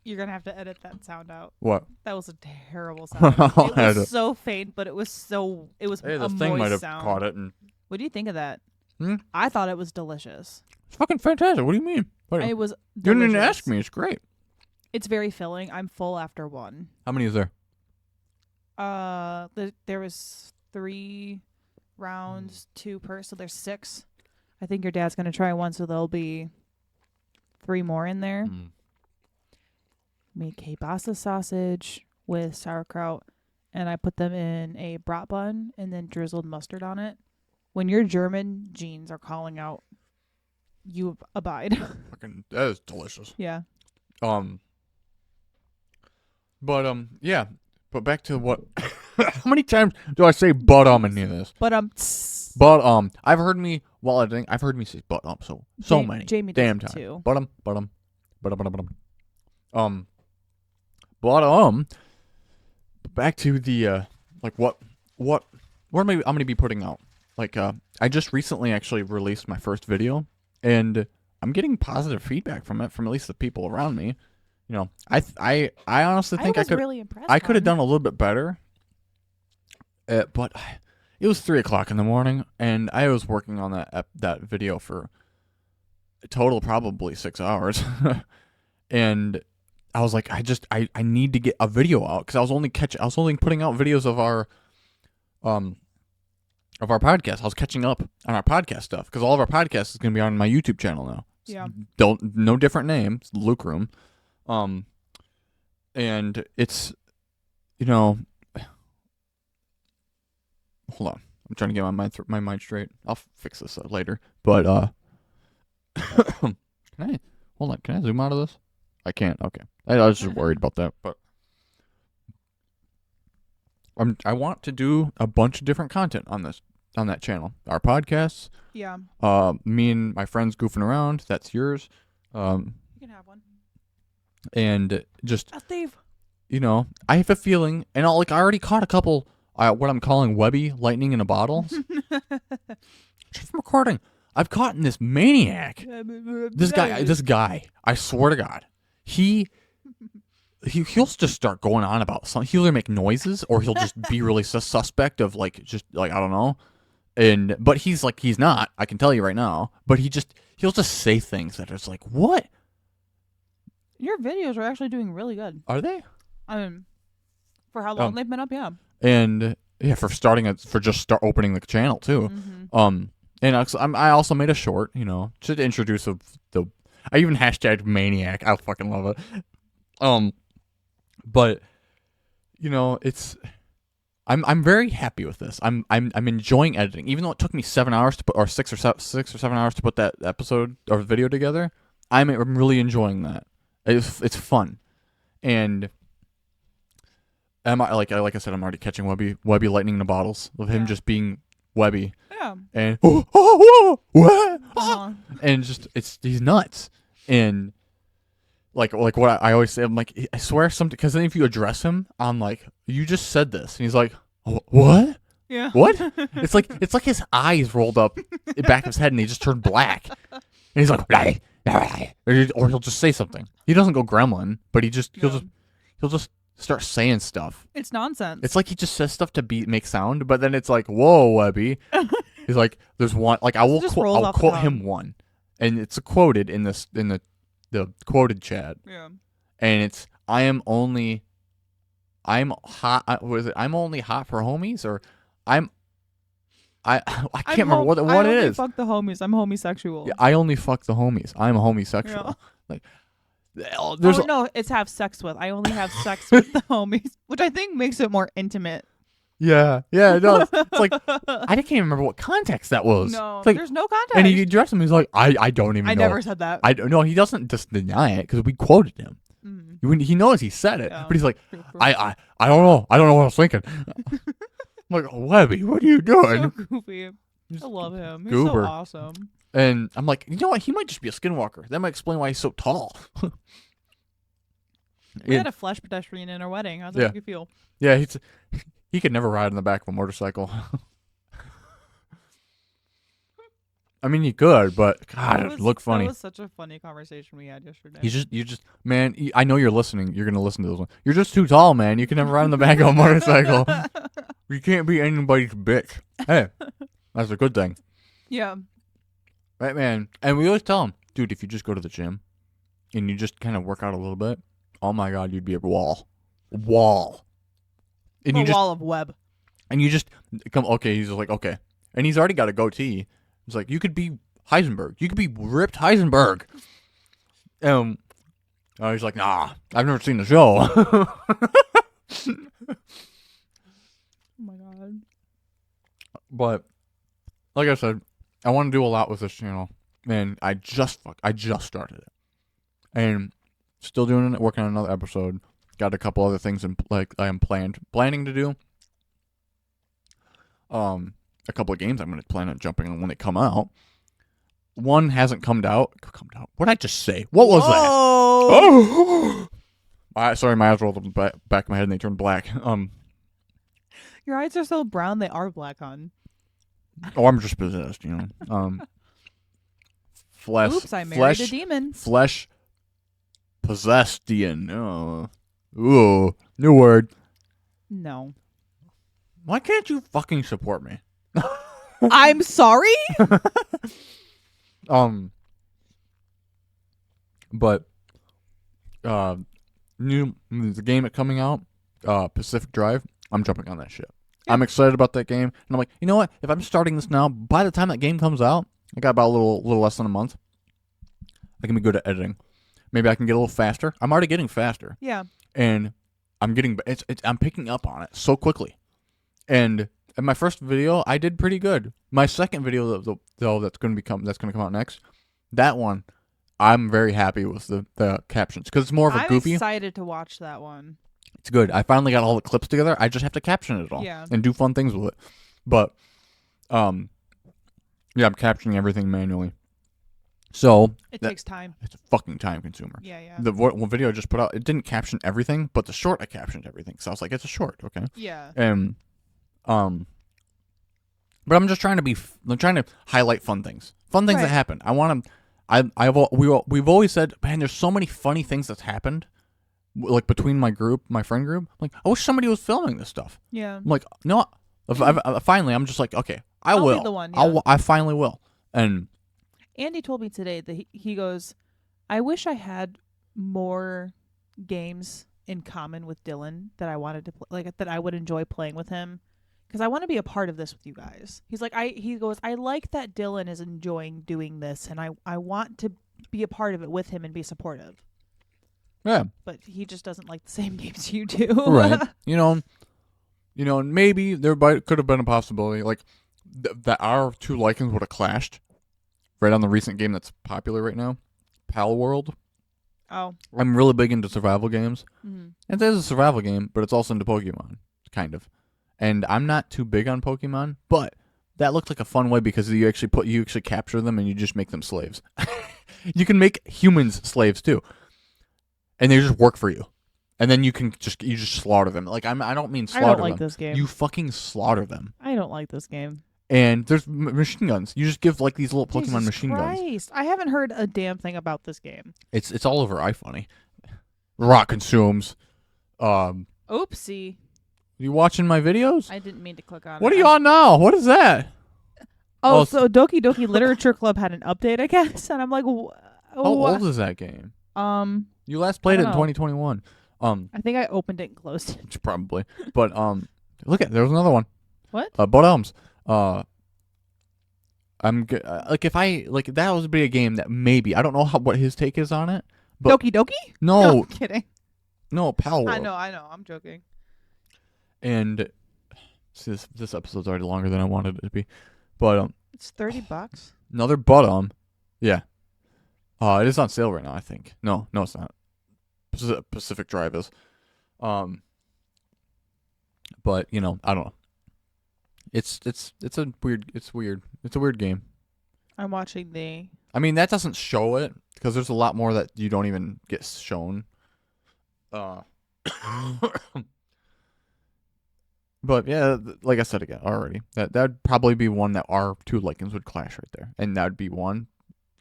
Speaker 2: You're gonna have to edit that sound out.
Speaker 1: What?
Speaker 2: That was a terrible sound.
Speaker 1: I'll
Speaker 2: It
Speaker 1: edit
Speaker 2: was
Speaker 1: it.
Speaker 2: so faint, but it was
Speaker 1: Hey,
Speaker 2: a
Speaker 1: the thing
Speaker 2: moist
Speaker 1: might have
Speaker 2: sound.
Speaker 1: caught it, and
Speaker 2: What do you think of that?
Speaker 1: Hmm?
Speaker 2: I thought it was delicious.
Speaker 1: it's fucking fantastic. What do you mean?
Speaker 2: It was
Speaker 1: You
Speaker 2: delicious.
Speaker 1: didn't even ask me. It's great.
Speaker 2: It's very filling. I'm full after one.
Speaker 1: How many is there?
Speaker 2: There was 3 rounds, 2 per, so there's 6. I think your dad's gonna try one, so there'll be 3 more in there.
Speaker 1: Mm.
Speaker 2: Made kielbasa sausage with sauerkraut, and I put them in a brat bun and then drizzled mustard on it. When your German genes are calling out, you abide.
Speaker 1: Fucking, that is delicious.
Speaker 2: Yeah.
Speaker 1: Yeah. But back to what? How many times do I say "but" in any of this?
Speaker 2: But
Speaker 1: I've heard me while editing. I've heard me say "but" so many
Speaker 2: Jamie
Speaker 1: damn
Speaker 2: does it
Speaker 1: times.
Speaker 2: too.
Speaker 1: Back to the what am I'm gonna be putting out? I just recently actually released my first video, and I'm getting positive feedback from it from at least the people around me. I honestly think I
Speaker 2: was
Speaker 1: could
Speaker 2: really impressed.
Speaker 1: I could have
Speaker 2: hon.
Speaker 1: done a little bit better. But it was 3:00 in the morning, and I was working on that video for a total probably 6 hours, and I was like, I need to get a video out because I was only putting out videos of our podcast. I was catching up on our podcast stuff because all of our podcasts is gonna be on my YouTube channel now.
Speaker 2: Yeah.
Speaker 1: No different name. It's TheLukeRoom. And it's, hold on. I'm trying to get my mind straight. I'll fix this later. But can I zoom out of this? I can't. Okay. I was just worried about that. But I want to do a bunch of different content on that channel. Our podcasts.
Speaker 2: Yeah.
Speaker 1: Me and my friends goofing around. That's yours.
Speaker 2: You can have one.
Speaker 1: And just
Speaker 2: Steve.
Speaker 1: I have a feeling, and I already caught a couple. What I'm calling Webby lightning in a bottle. Just from recording, I've caught this maniac. This guy. I swear to God, he'll just start going on about something. He'll either make noises or he'll just be really suspect of I don't know. But he's not. I can tell you right now. But he'll just say things that are just like, what?
Speaker 2: Your videos are actually doing really good.
Speaker 1: Are they?
Speaker 2: For how long they've been up, yeah.
Speaker 1: And yeah, for just opening the channel too.
Speaker 2: Mm-hmm.
Speaker 1: And I also made a short, to introduce I even hashtagged maniac. I fucking love it. But it's I'm very happy with this. I'm enjoying editing, even though it took me 7 hours to put, or 6 or 7 hours to put that episode or video together. I'm really enjoying that. It's fun, and like I said, I'm already catching Webby lightning in the bottles of him just being Webby.
Speaker 2: Yeah.
Speaker 1: And
Speaker 2: Uh-huh.
Speaker 1: and he's nuts. And like what I always say, I'm like, I swear something, because then if you address him, I'm like, you just said this, and he's like, what?
Speaker 2: Yeah.
Speaker 1: What? It's like his eyes rolled up the back of his head and they just turned black. And he's like, or he'll just say something. He doesn't go gremlin, but he'll just start saying stuff.
Speaker 2: It's nonsense.
Speaker 1: It's like he just says stuff to make sound, but then it's like, whoa, Webby. He's like, there's one, like I'll quote him one, and it's quoted in the quoted chat,
Speaker 2: Yeah.
Speaker 1: and it's, I am only I'm hot. Was it? I'm only hot for homies, or I'm. I can't remember what
Speaker 2: I
Speaker 1: it
Speaker 2: only
Speaker 1: is.
Speaker 2: fuck the homies. I'm homosexual.
Speaker 1: Yeah, I only fuck the homies. I'm homosexual.
Speaker 2: Yeah.
Speaker 1: Like, there's
Speaker 2: Oh no, it's have sex with. I only have sex with the homies, which I think makes it more intimate.
Speaker 1: yeah, it does. It's like I can't even remember what context that was.
Speaker 2: No,
Speaker 1: It's like,
Speaker 2: there's no context.
Speaker 1: and he addressed him. He's like, I don't even know.
Speaker 2: I never said that.
Speaker 1: I don't know. He doesn't just deny it because we quoted him. He knows he said it,
Speaker 2: Yeah.
Speaker 1: but he's like,
Speaker 2: True.
Speaker 1: I don't know. I don't know what I was thinking. I'm like, Webby, what are you doing?
Speaker 2: So goofy. I love him. He's
Speaker 1: goober.
Speaker 2: so awesome.
Speaker 1: And I'm like, you know what? He might just be a skinwalker. That might explain why he's so tall.
Speaker 2: We had a flesh pedestrian in our wedding. How's that
Speaker 1: Yeah.
Speaker 2: make you feel?
Speaker 1: Yeah, he could never ride in the back of a motorcycle. I mean, he could, but God, it looked funny.
Speaker 2: That was such a funny conversation we had yesterday.
Speaker 1: You just, man. I know you're listening. You're gonna listen to this one. You're just too tall, man. You can never ride in the back of a motorcycle. You can't be anybody's bitch. Hey, that's a good thing,
Speaker 2: Yeah.
Speaker 1: right, man? And we always tell him, dude, if you just go to the gym and you just kind of work out a little bit, oh my God, you'd be a wall. And
Speaker 2: A
Speaker 1: you just
Speaker 2: wall of web.
Speaker 1: and you just come. Okay, he's just like, okay, and he's already got a goatee. It's like, you could be Heisenberg. You could be ripped Heisenberg. He's like, nah, I've never seen the show.
Speaker 2: Oh my God.
Speaker 1: But like I said, I want to do a lot with this channel, and I just started it, and still doing it. Working on another episode. Got a couple other things I am planning to do. A couple of games I'm going to plan on jumping on when they come out. One hasn't come out. What did I just say? What was that? Oh! Sorry, my eyes rolled up the back of my head and they turned black.
Speaker 2: Your eyes are so brown they are black, hon.
Speaker 1: Oh, I'm just possessed, you know. Flesh.
Speaker 2: Oops, I married a demon.
Speaker 1: Flesh possessed Ian. Oh. Ooh, new word.
Speaker 2: No.
Speaker 1: Why can't you fucking support me?
Speaker 2: I'm sorry?
Speaker 1: But the game coming out, Pacific Drive, I'm jumping on that shit. Yeah. I'm excited about that game, and I'm like, you know what? If I'm starting this now, by the time that game comes out, I got about a little less than a month. I can be good at editing. Maybe I can get a little faster. I'm already getting faster.
Speaker 2: Yeah.
Speaker 1: And I'm picking up on it so quickly. And in my first video, I did pretty good. My second video, though, that's gonna come out next. That one, I'm very happy with the captions because it's more of a goofy.
Speaker 2: I'm excited to watch that one.
Speaker 1: It's good. I finally got all the clips together. I just have to caption it all and do fun things with it. But, yeah, I'm captioning everything manually. So
Speaker 2: it takes time.
Speaker 1: It's a fucking time consumer.
Speaker 2: Yeah.
Speaker 1: The one video I just put out, it didn't caption everything, but the short I captioned everything. So I was like, it's a short, okay.
Speaker 2: Yeah.
Speaker 1: But I'm just trying to highlight fun things that happen. We've always said, man, there's so many funny things that's happened, like between my friend group. Like, I wish somebody was filming this stuff.
Speaker 2: Yeah.
Speaker 1: I'm like, no. Finally, I'm just like, okay, I'll will.
Speaker 2: Be the one, yeah.
Speaker 1: I finally will. And
Speaker 2: Andy told me today that he goes, I wish I had more games in common with Dylan that I wanted to play, like that I would enjoy playing with him, because I want to be a part of this with you guys. He's like, he goes, I like that Dylan is enjoying doing this, and I want to be a part of it with him and be supportive.
Speaker 1: Yeah.
Speaker 2: But he just doesn't like the same games you do.
Speaker 1: Right. You know, maybe there could have been a possibility, like, that our two likings would have clashed right on the recent game that's popular right now, Pal World.
Speaker 2: Oh.
Speaker 1: I'm really big into survival games.
Speaker 2: Mm-hmm.
Speaker 1: It is a survival game, but it's also into Pokemon, kind of. And I'm not too big on Pokemon, but that looked like a fun way because you actually capture them and you just make them slaves. You can make humans slaves too, and they just work for you. And then you just slaughter them. Like, I don't mean slaughter them.
Speaker 2: I don't like this game.
Speaker 1: You fucking slaughter them.
Speaker 2: I don't like this game.
Speaker 1: And there's machine guns. You just give like these little Pokemon machine guns.
Speaker 2: I haven't heard a damn thing about this game.
Speaker 1: It's all over iFunny. Rock consumes.
Speaker 2: Oopsie.
Speaker 1: You watching my videos?
Speaker 2: I didn't mean to click on
Speaker 1: What are you on now? What is that?
Speaker 2: Oh, so Doki Doki Literature Club had an update, I guess, and I'm like,
Speaker 1: how old is that game? You last played it in 2021.
Speaker 2: I think I opened it and closed it.
Speaker 1: Probably. But look at there's another one.
Speaker 2: What?
Speaker 1: Bud Elms. Like if I like that would be a game that maybe I don't know what his take is on it. But
Speaker 2: Doki Doki?
Speaker 1: no,
Speaker 2: I'm kidding.
Speaker 1: no, Pal World.
Speaker 2: I know. I'm joking.
Speaker 1: And see, this episode's already longer than I wanted it to be. But
Speaker 2: It's $30.
Speaker 1: another Bud yeah. It is on sale right now, I think. No, it's not. Pacific Drive is. But I don't know. It's weird. It's a weird game.
Speaker 2: I'm watching the.
Speaker 1: I mean, that doesn't show it because there's a lot more that you don't even get shown. But yeah, like I said again already, that'd probably be one that our two likings would clash right there, and that'd be one.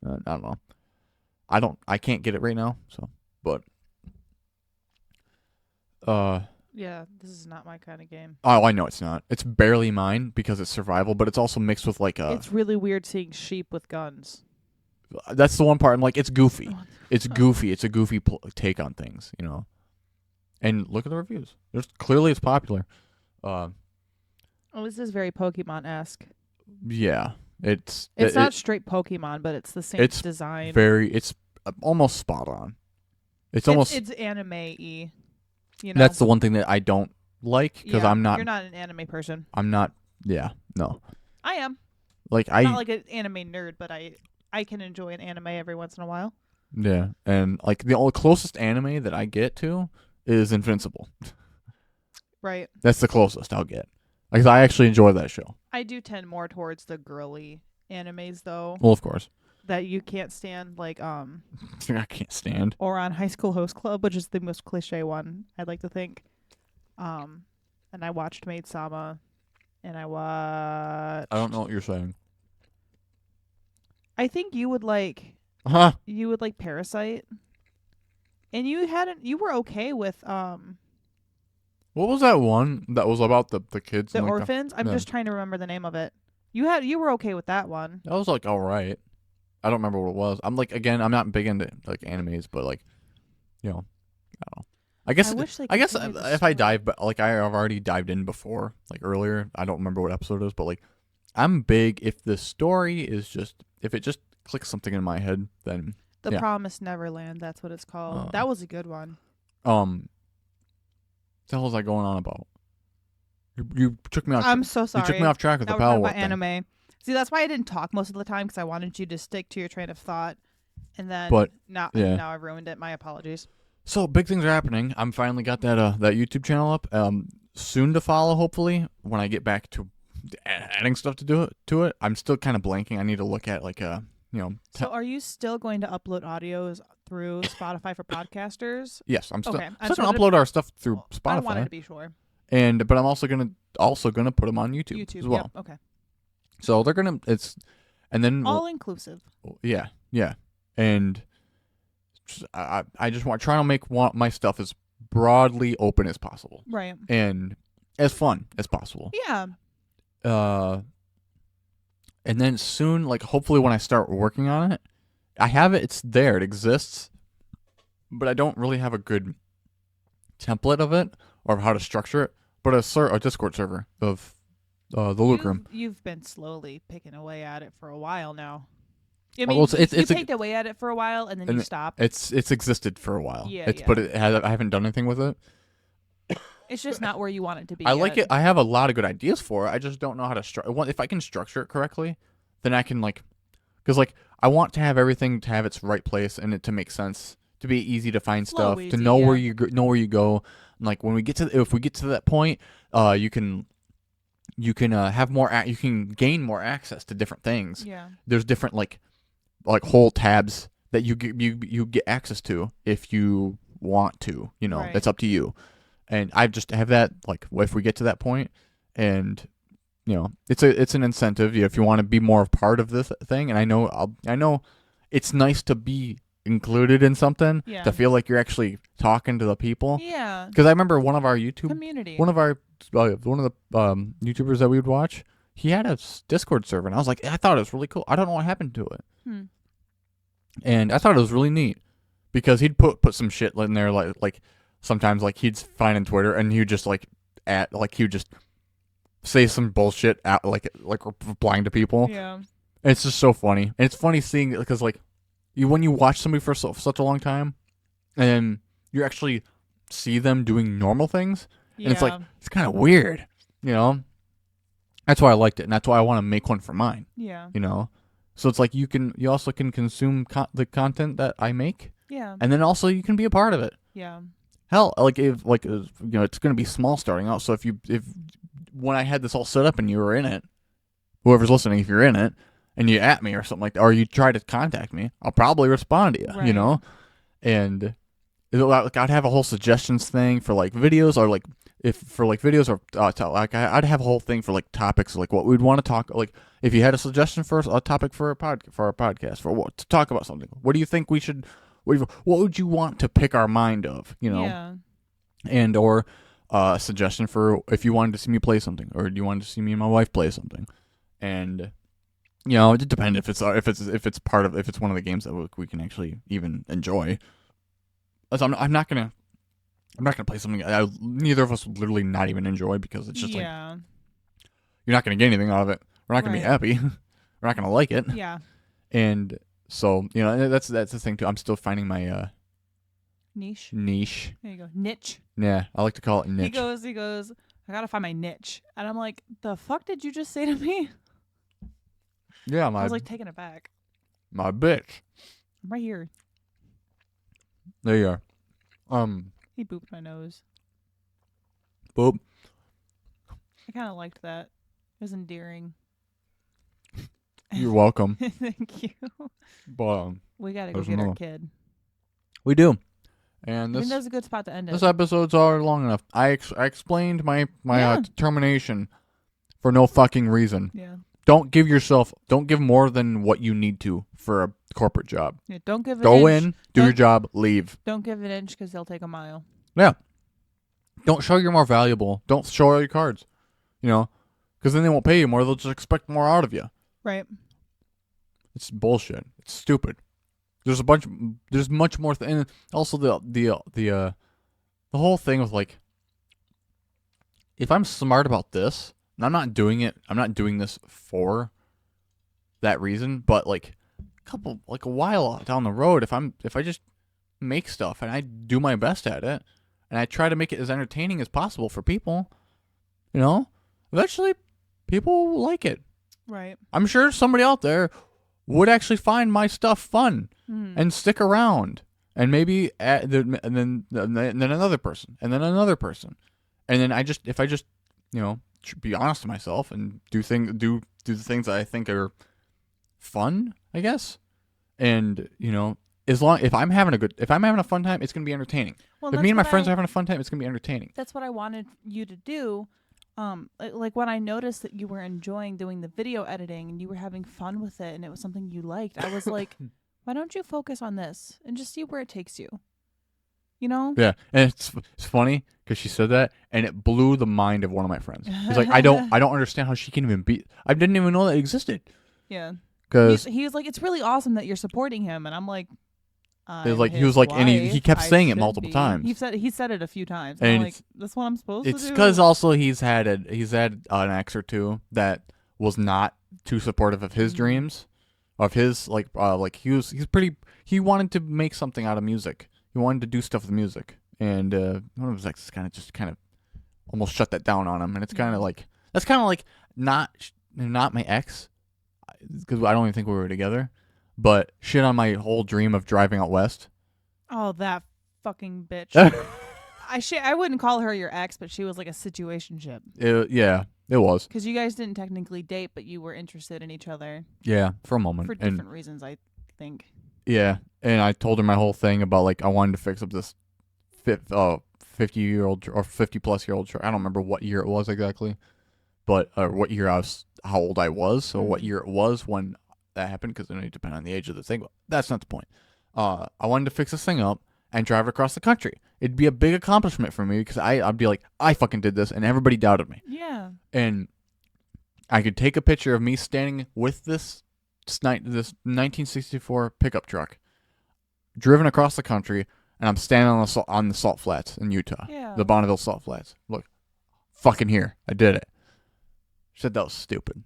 Speaker 1: I don't know. I can't get it right now. So, but
Speaker 2: Yeah, this is not my kind of game.
Speaker 1: oh, I know it's not. It's barely mine because it's survival, but it's also mixed with like
Speaker 2: It's really weird seeing sheep with guns.
Speaker 1: That's the one part. I'm like, it's goofy.
Speaker 2: What
Speaker 1: It's goofy. It's a goofy take on things, And look at the reviews. Clearly, it's popular.
Speaker 2: Oh, this is very Pokemon-esque.
Speaker 1: Yeah, it's
Speaker 2: not straight Pokemon, but it's the same design.
Speaker 1: It's almost spot on. It's almost
Speaker 2: it's anime-y.
Speaker 1: That's the one thing that I don't like because I'm not.
Speaker 2: You're not an anime person.
Speaker 1: I'm not. Yeah, no.
Speaker 2: I am.
Speaker 1: Like
Speaker 2: I'm not like an anime nerd, but I can enjoy an anime every once in a while.
Speaker 1: Yeah, and like the only closest anime that I get to is Invincible.
Speaker 2: Right.
Speaker 1: That's the closest I'll get. Because I actually enjoy that show.
Speaker 2: I do tend more towards the girly animes, though.
Speaker 1: Well, of course.
Speaker 2: That you can't stand, like
Speaker 1: I can't stand.
Speaker 2: Or on High School Host Club, which is the most cliche one, I'd like to think. And I watched Maid Sama, and I watched.
Speaker 1: I don't know what you're saying.
Speaker 2: I think you would like.
Speaker 1: Huh?
Speaker 2: You would like Parasite, and you were okay with
Speaker 1: What was that one that was about the kids?
Speaker 2: the
Speaker 1: and, like,
Speaker 2: orphans. I'm just trying to remember the name of it. You were okay with that one.
Speaker 1: That was like all right. I don't remember what it was. I'm like again, I'm not big into like animes, but like, I don't know. I guess if I dive, but like I've already dived in before, like earlier. I don't remember what episode it was, but like I'm big if the story is if it just clicks something in my head, then
Speaker 2: The Promised Neverland. That's what it's called. That was a good one.
Speaker 1: What the hell was I going on about? You took me off.
Speaker 2: I'm so sorry.
Speaker 1: You took me off track with
Speaker 2: now
Speaker 1: the Pal
Speaker 2: we're
Speaker 1: World
Speaker 2: talking about anime. See, that's why I didn't talk most of the time because I wanted you to stick to your train of thought, and then now I've ruined it. My apologies.
Speaker 1: So big things are happening. I'm finally got that YouTube channel up. Soon to follow, hopefully, when I get back to adding stuff to it. I'm still kind of blanking. I need to look at like
Speaker 2: So are you still going to upload audios through Spotify for podcasters?
Speaker 1: Yes, I'm still.
Speaker 2: Okay.
Speaker 1: I'm still gonna upload our stuff through Spotify.
Speaker 2: I wanted to be sure.
Speaker 1: But I'm also gonna put them on YouTube as well.
Speaker 2: Yep, okay.
Speaker 1: So they're gonna and then
Speaker 2: all inclusive.
Speaker 1: Yeah, and I just want trying to make my stuff as broadly open as possible,
Speaker 2: right?
Speaker 1: And as fun as possible.
Speaker 2: Yeah.
Speaker 1: And then soon, like hopefully when I start working on it, I have it. It's there. It exists, but I don't really have a good template of it or of how to structure it. But a Discord server of TheLukeRoom.
Speaker 2: You've been slowly picking away at it for a while now.
Speaker 1: I mean, well,
Speaker 2: you picked away at it for a while and then you stopped.
Speaker 1: It's existed for a while.
Speaker 2: Yeah,
Speaker 1: But I haven't done anything with it.
Speaker 2: It's just not where you want it to be.
Speaker 1: I like it. I have a lot of good ideas for it. I just don't know how to structure. If I can structure it correctly, then I can because I want to have everything to have its right place and it to make sense, to be easy to find stuff, to know where you go. And like when we get if we get to that point, you can have more. You can gain more access to different things.
Speaker 2: Yeah.
Speaker 1: There's different like whole tabs that you get access to if you want to.
Speaker 2: Right.
Speaker 1: That's up to you. And I just have that if we get to that point, and it's an incentive if you want to be more of part of this thing. And I know it's nice to be included in something, to feel like you're actually talking to the people.
Speaker 2: Yeah.
Speaker 1: Because I remember one of our YouTube
Speaker 2: community,
Speaker 1: one of the YouTubers that we would watch, he had a Discord server, and I was like, I thought it was really cool. I don't know what happened to it, and I thought it was really neat because he'd put some shit in there like sometimes like he'd find on Twitter and he would just like he would just say some bullshit out like replying to people.
Speaker 2: Yeah.
Speaker 1: And it's just so funny. And it's funny seeing it because like when you watch somebody for such a long time and you actually see them doing normal things and it's like it's kind of weird, you know. That's why I liked it, and that's why I want to make one for mine.
Speaker 2: Yeah.
Speaker 1: You know, so it's like you also can consume the content that I make.
Speaker 2: Yeah.
Speaker 1: And then also you can be a part of it.
Speaker 2: Yeah.
Speaker 1: Hell, like if like you know, it's gonna be small starting out. So if when I had this all set up and you were in it, whoever's listening, if you're in it and you at me or something like that, or you try to contact me, I'll probably respond to you.
Speaker 2: Right.
Speaker 1: You know, and like I'd have a whole suggestions thing for like videos or like. If for like videos or like I'd have a whole thing for like topics like what we'd want to talk like if you had a suggestion for a topic for our podcast for what to talk about something, what do you think we should what would you want to pick our mind of, you know?
Speaker 2: Yeah.
Speaker 1: And or a suggestion for if you wanted to see me play something or you wanted to see me and my wife play something, and you know it depends if it's one of the games that we can actually even enjoy. So I'm not gonna play something neither of us would literally not even enjoy because it's just like you're not going to get anything out of it. We're not going to be happy. We're not going to like it.
Speaker 2: Yeah.
Speaker 1: And so, you know, that's the thing too. I'm still finding my
Speaker 2: niche.
Speaker 1: There
Speaker 2: you go. Niche.
Speaker 1: Yeah, I like to call it niche.
Speaker 2: He goes, I got to find my niche. And I'm like, the fuck did you just say to me?
Speaker 1: Yeah,
Speaker 2: I was like taking it back.
Speaker 1: My bitch.
Speaker 2: I'm right here.
Speaker 1: There you are.
Speaker 2: He booped my nose.
Speaker 1: Boop.
Speaker 2: I kind of liked that. It was endearing.
Speaker 1: You're welcome.
Speaker 2: Thank you.
Speaker 1: But
Speaker 2: we gotta go get our kid.
Speaker 1: We do. And
Speaker 2: I think that's a good spot to end it.
Speaker 1: This episode's already long enough. I explained my termination for no fucking reason.
Speaker 2: Yeah.
Speaker 1: Don't give more than what you need to for a corporate job.
Speaker 2: Yeah, don't give an
Speaker 1: Go
Speaker 2: inch.
Speaker 1: in, do your job, leave.
Speaker 2: Don't give an inch because they'll take a mile.
Speaker 1: Yeah. Don't show you're more valuable. Don't show all your cards. You know, because then they won't pay you more. They'll just expect more out of you.
Speaker 2: Right.
Speaker 1: It's bullshit. It's stupid. There's much more. And also the whole thing with like, if I'm smart about this, and I'm not doing this for that reason, but like a while down the road, if I just make stuff and I do my best at it and I try to make it as entertaining as possible for people, you know, eventually people will like it.
Speaker 2: Right.
Speaker 1: I'm sure somebody out there would actually find my stuff fun and stick around, and maybe and then another person, and then another person, and then if I just you know be honest to myself and do the things that I think are fun, I guess, and you know if I'm having a fun time, it's gonna be entertaining.
Speaker 2: Well,
Speaker 1: if me and my friends are having a fun time, it's gonna be entertaining.
Speaker 2: That's what I wanted you to do. Like when I noticed that you were enjoying doing the video editing and you were having fun with it and it was something you liked, I was like, why don't you focus on this and just see where it takes you? You know?
Speaker 1: Yeah, and it's funny because she said that and it blew the mind of one of my friends. He's like, I don't understand how she can even be. I didn't even know that existed.
Speaker 2: Yeah.
Speaker 1: Because
Speaker 2: he was like, it's really awesome that you're supporting him, and I'm like,
Speaker 1: he he kept saying it multiple times.
Speaker 2: He said it a few times.
Speaker 1: And
Speaker 2: I'm like, that's what I'm supposed to do.
Speaker 1: It's because also he's had an ex or two that was not too supportive of his dreams, of his he wanted to make something out of music. He wanted to do stuff with music, and one of his exes kind of almost shut that down on him. And it's kind of like not my ex, because I don't even think we were together. But shit on my whole dream of driving out west.
Speaker 2: Oh, that fucking bitch. I wouldn't call her your ex, but she was like a situationship.
Speaker 1: Yeah, it was.
Speaker 2: Because you guys didn't technically date, but you were interested in each other.
Speaker 1: Yeah, for a moment.
Speaker 2: For different reasons, I think.
Speaker 1: Yeah, and I told her my whole thing about like I wanted to fix up this 50-year-old or 50-plus-year-old truck. I don't remember what year it was exactly, but what year how old I was, so what year it was when that happened, because it depends on the age of the thing. But that's not the point. I wanted to fix this thing up and drive it across the country. It'd be a big accomplishment for me because I'd be like, I fucking did this, and everybody doubted me.
Speaker 2: Yeah.
Speaker 1: And I could take a picture of me standing with this 1964 pickup truck, driven across the country, and I'm standing on the salt flats in Utah,
Speaker 2: Yeah.
Speaker 1: the Bonneville Salt Flats. Look, fucking here, I did it. She said that was stupid.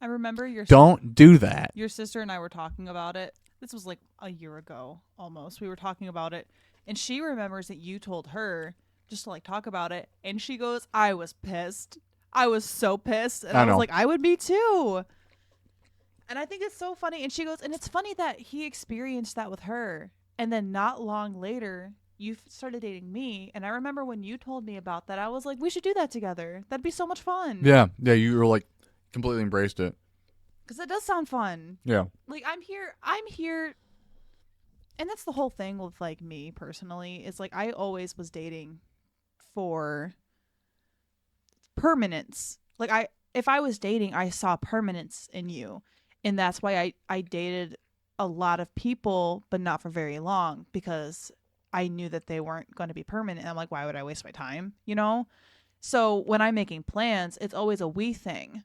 Speaker 2: I remember
Speaker 1: Don't do that.
Speaker 2: your sister and I were talking about it. This was like a year ago almost. We were talking about it, and she remembers that you told her just to like talk about it, and she goes, "I was pissed. I was so pissed." And
Speaker 1: I
Speaker 2: I was
Speaker 1: know.
Speaker 2: like, "I would be too." And I think it's so funny. And she goes, "And it's funny that he experienced that with her, and then not long later you started dating me." And I remember when you told me about that, I was like, "We should do that together. That'd be so much fun."
Speaker 1: Yeah, you were like completely embraced it.
Speaker 2: Because it does sound fun.
Speaker 1: Yeah.
Speaker 2: Like I'm here, and that's the whole thing with like me personally is like I always was dating for permanence. Like if I was dating, I saw permanence in you, and that's why I dated a lot of people, but not for very long, because I knew that they weren't going to be permanent. And I'm like, why would I waste my time, you know? So when I'm making plans, it's always a we thing.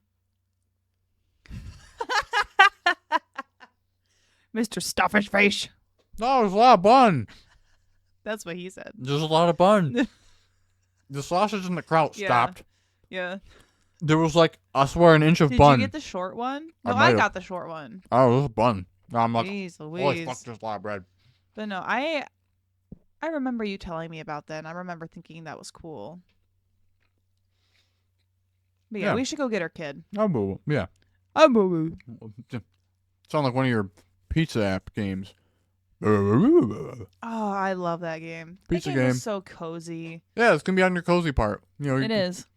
Speaker 2: Mr. Stuffing Face.
Speaker 1: No, there's a lot of bun.
Speaker 2: That's what he said.
Speaker 1: There's a lot of bun. The sausage and the kraut
Speaker 2: Yeah.
Speaker 1: stopped.
Speaker 2: Yeah.
Speaker 1: There was like, I swear, an inch of
Speaker 2: Did
Speaker 1: bun.
Speaker 2: you get the short one?
Speaker 1: I
Speaker 2: No,
Speaker 1: might
Speaker 2: I
Speaker 1: have.
Speaker 2: got the short one.
Speaker 1: Oh, this is bun. I'm like,
Speaker 2: Jeez
Speaker 1: holy
Speaker 2: Louise.
Speaker 1: fuck, there's a lot of bread.
Speaker 2: But no, I remember you telling me about that, and I remember thinking that was cool. But yeah,
Speaker 1: Yeah.
Speaker 2: we should go get our kid.
Speaker 1: Oh, boo. Yeah.
Speaker 2: Oh,
Speaker 1: Sound like one of your pizza app games. Yeah,
Speaker 2: I love that game.
Speaker 1: Pizza
Speaker 2: that game
Speaker 1: game.
Speaker 2: is so cozy.
Speaker 1: it's gonna be on your cozy part. You know,
Speaker 2: It is.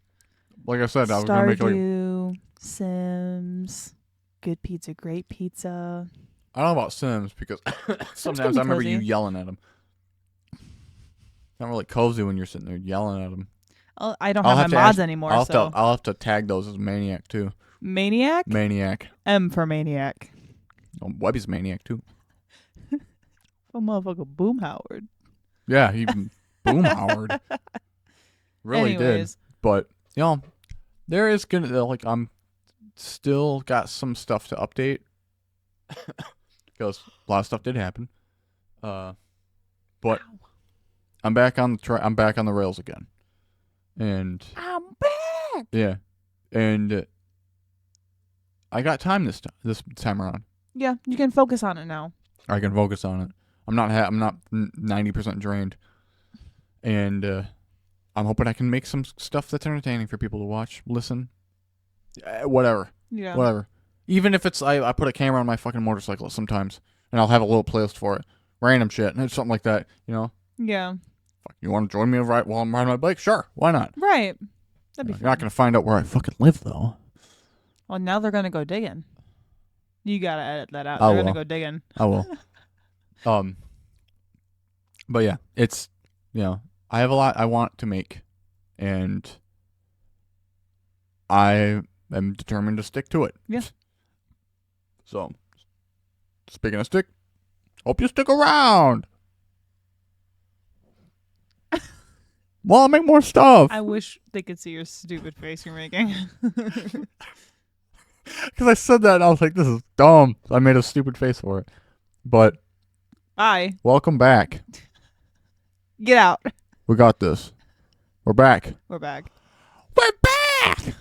Speaker 1: like I said, I was gonna make like
Speaker 2: Stardew, Sims, good pizza, great pizza.
Speaker 1: I don't know about Sims because sometimes
Speaker 2: be
Speaker 1: I remember
Speaker 2: cozy.
Speaker 1: you yelling at them. Not really cozy when you're sitting there yelling at them.
Speaker 2: I don't
Speaker 1: I'll
Speaker 2: have
Speaker 1: have
Speaker 2: my
Speaker 1: to
Speaker 2: mods
Speaker 1: ask-
Speaker 2: anymore,
Speaker 1: I'll have to tag those as Maniac too.
Speaker 2: Maniac?
Speaker 1: Maniac.
Speaker 2: M for Maniac.
Speaker 1: Oh, Webby's Maniac too.
Speaker 2: Oh, motherfucker, Boom Howard.
Speaker 1: Yeah, he boom Howard. Really did.
Speaker 2: Anyways,
Speaker 1: But you know, there is gonna like I'm still got some stuff to update because a lot of stuff did happen. But I'm back on the rails again, and
Speaker 2: I'm back.
Speaker 1: yeah, and I got time this time around.
Speaker 2: Yeah, you can focus on it now.
Speaker 1: I can focus on it. I'm not 90% drained, and I'm hoping I can make some stuff that's entertaining for people to watch, listen, whatever.
Speaker 2: Yeah.
Speaker 1: Whatever. Even if it's I put a camera on my fucking motorcycle sometimes, and I'll have a little playlist for it, random shit, and something like that. You know,
Speaker 2: Yeah.
Speaker 1: fuck, you want to join me while I'm riding my bike? Sure, why not?
Speaker 2: Right. That'd be
Speaker 1: You're
Speaker 2: fun.
Speaker 1: not gonna find out where I fucking live though.
Speaker 2: Well, now they're gonna go digging. You gotta edit that out.
Speaker 1: I
Speaker 2: They're
Speaker 1: will.
Speaker 2: gonna go digging.
Speaker 1: I will. But yeah, it's I have a lot I want to make, and I am determined to stick to it.
Speaker 2: Yeah.
Speaker 1: So, speaking of stick, hope you stick around. Well, I'll make more stuff.
Speaker 2: I wish they could see your stupid face you're making.
Speaker 1: Because I said that and I was like, this is dumb. I made a stupid face for it. But
Speaker 2: Bye.
Speaker 1: welcome back.
Speaker 2: Get out.
Speaker 1: We got this. We're back.
Speaker 2: We're back.
Speaker 1: We're back!